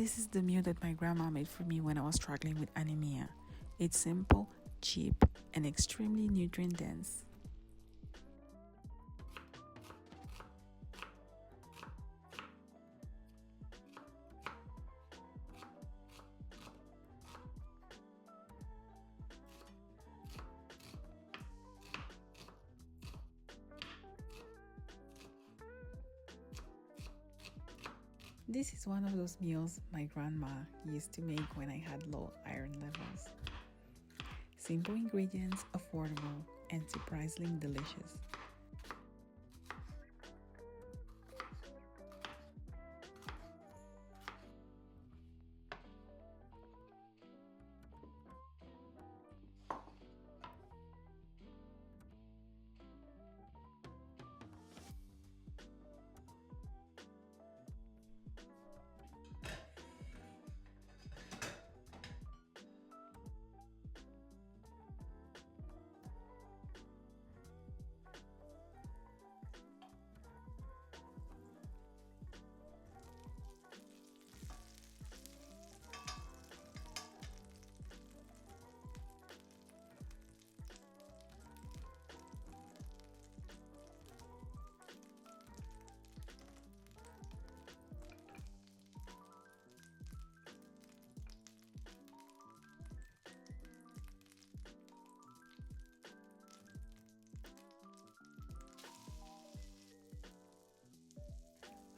This is the meal that my grandma made for me when I was struggling with anemia. It's simple, cheap, and extremely nutrient dense. This is one of those meals my grandma used to make when I had low iron levels. Simple ingredients, affordable, and surprisingly delicious.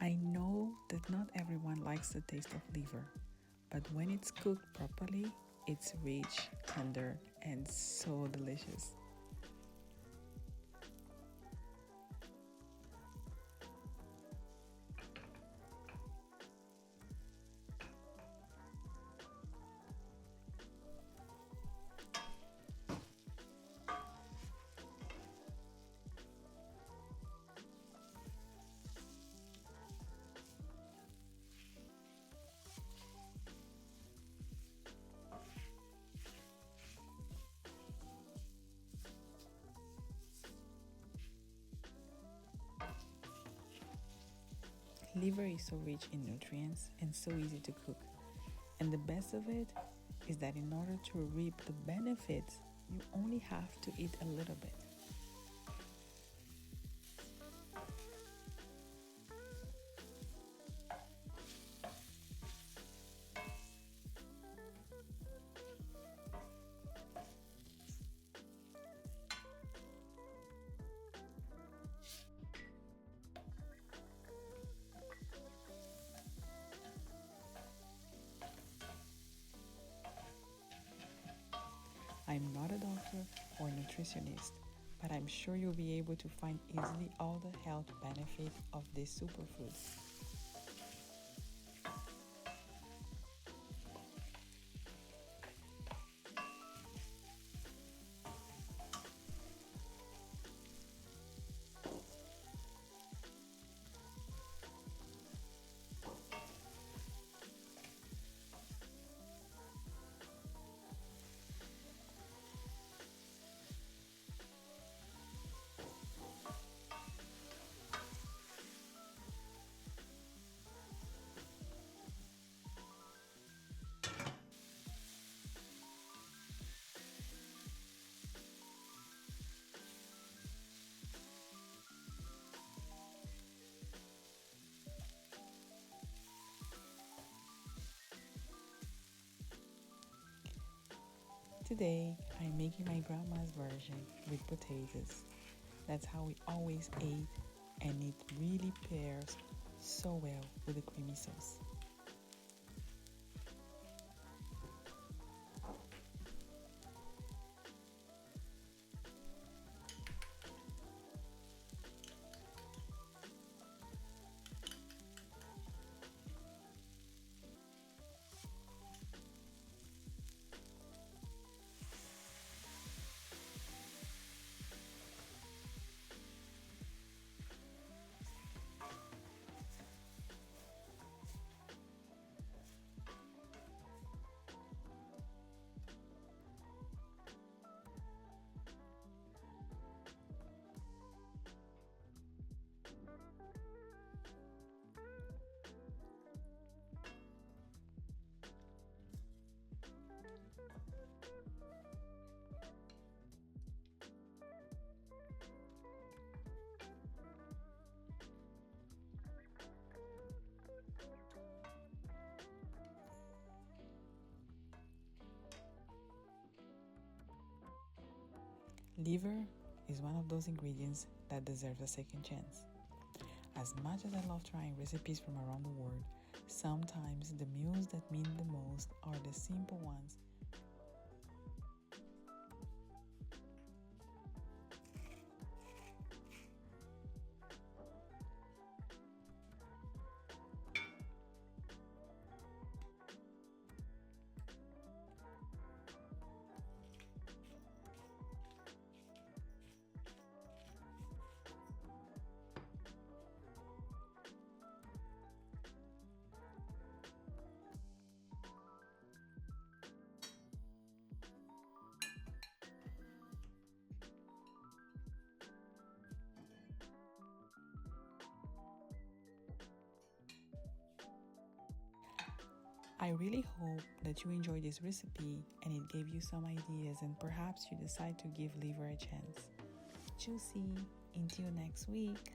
I know that not everyone likes the taste of liver, but when it's cooked properly, it's rich, tender, and so delicious. Liver is so rich in nutrients and so easy to cook. And the best of it is that in order to reap the benefits, you only have to eat a little bit. I'm not a doctor or nutritionist, but I'm sure you'll be able to find easily all the health benefits of this superfood. Today, I'm making my grandma's version with potatoes. That's how we always ate, and it really pairs so well with the creamy sauce. Liver is one of those ingredients that deserves a second chance. As much as I love trying recipes from around the world, sometimes the meals that mean the most are the simple ones. I really hope that you enjoyed this recipe and it gave you some ideas, and perhaps you decide to give liver a chance. Juicy! Until next week!